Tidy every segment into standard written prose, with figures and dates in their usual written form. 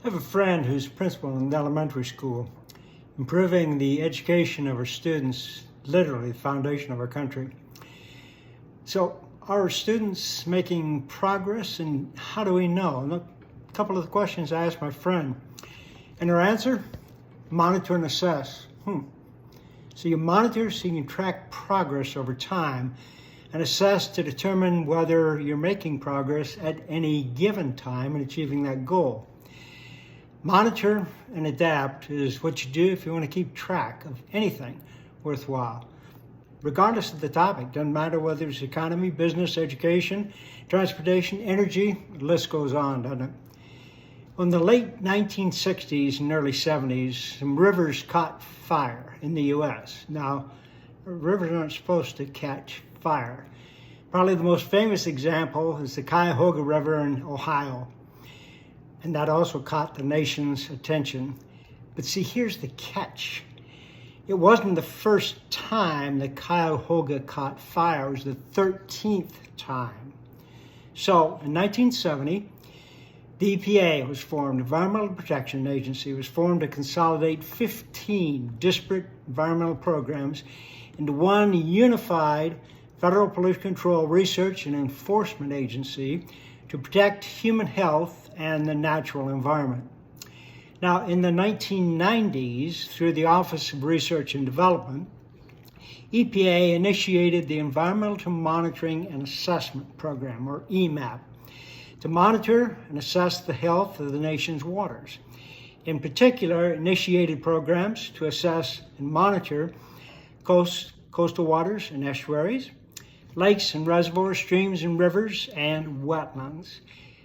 I have a friend who's principal in an elementary school. Improving the education of our students, literally the foundation of our country. So are students making progress, and how do we know? And a couple of the questions I asked my friend. And her answer, monitor and assess. So you monitor so you can track progress over time and assess to determine whether you're making progress at any given time in achieving that goal. Monitor and adapt is what you do if you want to keep track of anything worthwhile, regardless of the topic. Doesn't matter whether it's economy, business, education, transportation, energy, the list goes on, doesn't it? In the late 1960s and early 70s, some rivers caught fire in the U.S. Now, rivers aren't supposed to catch fire. Probably the most famous example is the Cuyahoga River in Ohio. And that also caught the nation's attention. But see, here's the catch. It wasn't the first time the Cuyahoga caught fire. It was the 13th time. So in 1970, the EPA was formed, Environmental Protection Agency was formed to consolidate 15 disparate environmental programs into one unified Federal Pollution Control Research and Enforcement Agency to protect human health and the natural environment. Now, in the 1990s, through the Office of Research and Development, EPA initiated the Environmental Monitoring and Assessment Program, or EMAP, to monitor and assess the health of the nation's waters. In particular, initiated programs to assess and monitor coastal waters and estuaries, lakes and reservoirs, streams and rivers, and wetlands.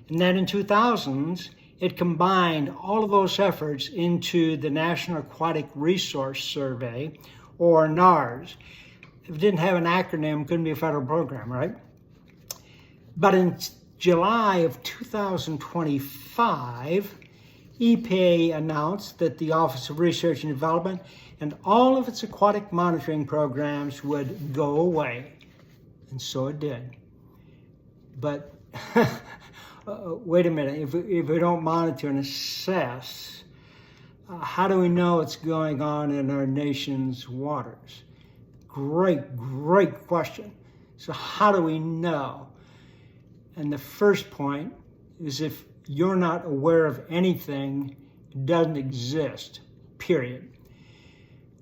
And then in 2000s, it combined all of those efforts into the National Aquatic Resource Survey, or NARS. If it didn't have an acronym, it couldn't be a federal program, right? But in July of 2025, EPA announced that the Office of Research and Development and all of its aquatic monitoring programs would go away. And so it did. But wait a minute, if we don't monitor and assess, how do we know what's going on in our nation's waters? Great question. So how do we know? And the first point is, if you're not aware of anything, it doesn't exist, period.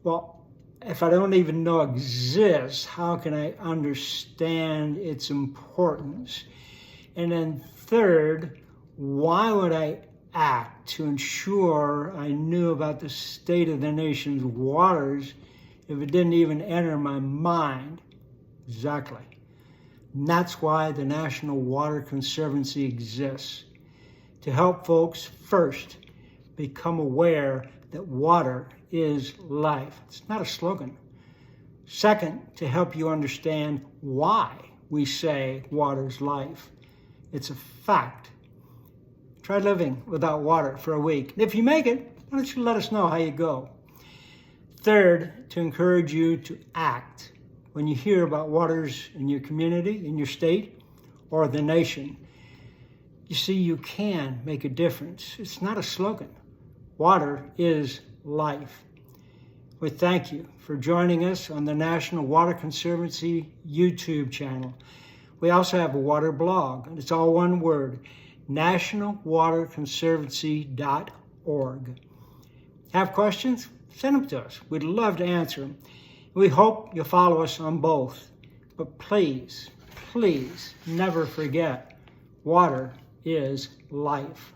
Well, if I don't even know it exists, how can I understand its importance? And then third, why would I act to ensure I knew about the state of the nation's waters if it didn't even enter my mind? Exactly. And that's why the National Water Conservancy exists, to help folks first become aware that water is life. It's not a slogan. Second, to help you understand why we say water's life. It's a fact. Try living without water for a week. And if you make it, why don't you let us know how you go? Third, to encourage you to act when you hear about waters in your community, in your state, or the nation. You see, you can make a difference. It's not a slogan. Water is life. We thank you for joining us on the National Water Conservancy YouTube channel. We also have a water blog, and it's all one word, nationalwaterconservancy.org. Have questions? Send them to us. We'd love to answer them. We hope you'll follow us on both. But please, please never forget, water is life.